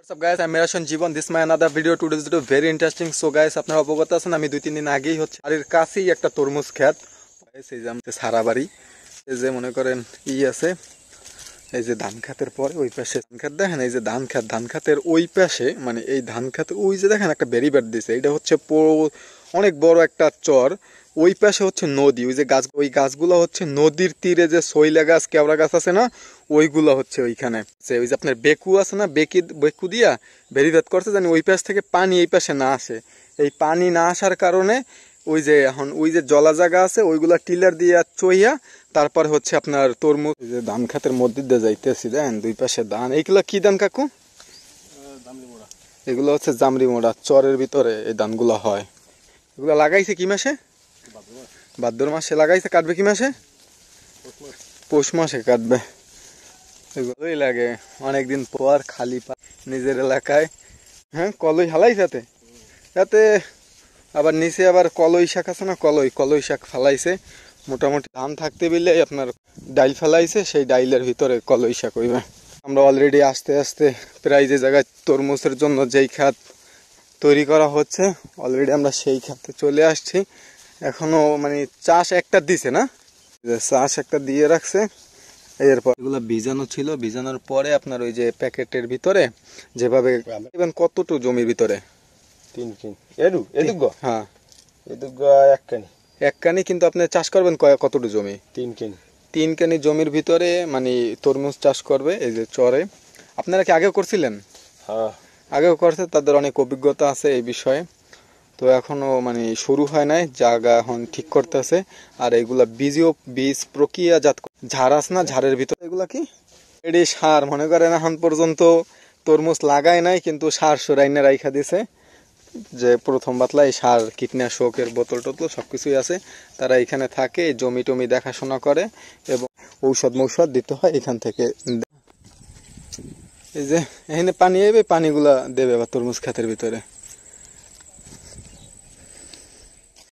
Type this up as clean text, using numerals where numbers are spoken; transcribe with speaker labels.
Speaker 1: What's up guys, I'm Mirashan Jeevan. This is my another video. Today's video very interesting. So guys, আপনারা অবগত আছেন আমি 2-3 দিন আগেই হচ্ছে বাড়ির কাছেই একটা তরমুজ ক্ষেত। এই যে আমাদের সারা বাড়ি এই যে মনে করেন আছে এই যে ধান ক্ষেতের পরে ওই পাশে ধান ক্ষেত দেখেন, এই যে ধান ক্ষেতের ওই পাশে মানে এই ধান ক্ষেতের ওই যে দেখেন একটা ব্যারিকেড দিয়েছে। এটা হচ্ছে অনেক বড় একটা চর। ওই পাশে হচ্ছে নদী, ওই যে গাছ, ওই গাছগুলো হচ্ছে নদীর তীরে যে শৈলা গাছ কেওড়া গাছ আছে না, ওইগুলো হচ্ছে ওইখানে। ওই যে আপনার বেকু আছে না, বেকু দিয়া ব্যারিকেড করছে জানি ওই পাশ থেকে পানি এই পাশে না আসে। এই পানি না আসার কারণে ওই যে এখন ওই যে জলা জায়গা আছে ওইগুলা টিলার দিয়ে চইয়া তারপরে হচ্ছে আপনার তরমুজ। যে ধান খাতের মধ্যে দিয়ে যাইতেছি দেন দুই পাশে ধান। এইগুলো কি ধান কাকু? এগুলো হচ্ছে জামরি মোড়া। চরের ভিতরে এই ধানগুলো হয়। এগুলো লাগাইছে কি মাসে? ভাদ্র মাসে লাগাইছে। কাটবে কি মাসে? পৌষ মাসে কাটবে। এগুলোই লাগে অনেকদিন পর খালি নিজের এলাকায়। হ্যাঁ, কলই হালাই যাতে যাতে আবার নিচে আবার কলই শাক আছে না, কলই শাক ফালাইছে। মোটামুটি ধান থাকতে বললে আপনার ডাইল ফেলাইছে, সেই ডাইলের ভিতরে কলই শাক হইবে। আমরা অলরেডি আস্তে আস্তে প্রায় যে জায়গায় তরমুজের জন্য যেই খাত তৈরি করা হচ্ছে অলরেডি আমরা সেই খাতে চলে আসছি। এখনো মানে চাষ একটা দিছে না, চাষ একটা দিয়ে রাখছে। এরপর এগুলো ভিজানো ছিল, ভিজানোর পরে আপনার ওই যে প্যাকেটের ভিতরে যেভাবে কতটুকু জমির ভিতরে
Speaker 2: 3 কিন এদুগ
Speaker 1: হ্যাঁ
Speaker 2: এদুগ এক
Speaker 1: কানি কিন্তু আপনি চাষ করবেন কতটুকু জমি? 3 কানি জমির ভিতরে মানে তরমুজ চাষ করবে এই যে চরে। আপনারা কি আগেও করছিলেন?
Speaker 2: হ্যাঁ,
Speaker 1: আগেও করছে, তাদের অনেক অভিজ্ঞতা আছে এই বিষয়ে। তো এখনো মানে শুরু হয় নাই, জায়গা এখন ঠিক করতেছে। আর এগুলা বীজ প্রক্রিয়াজাত ঝাড় আছে না, ঝাড়ের ভিতরে এগুলা কি এডি সার মনে করেন এখন পর্যন্ত তরমুজ লাগায় নাই, কিন্তু সার সরাইনে রাইখা দিছে। যে প্রথম বাতলা এই সার কীটনাশকের বোতল টোতল সবকিছুই আছে। তারা এখানে থাকে, জমি টমি দেখাশোনা করে এবং ঔষধ মৌষধ দিতে হয় এখান থেকে। এই যে এখানে পানি আইবে, পানিগুলা দেবে আবার তরমুজ ক্ষেতের ভিতরে।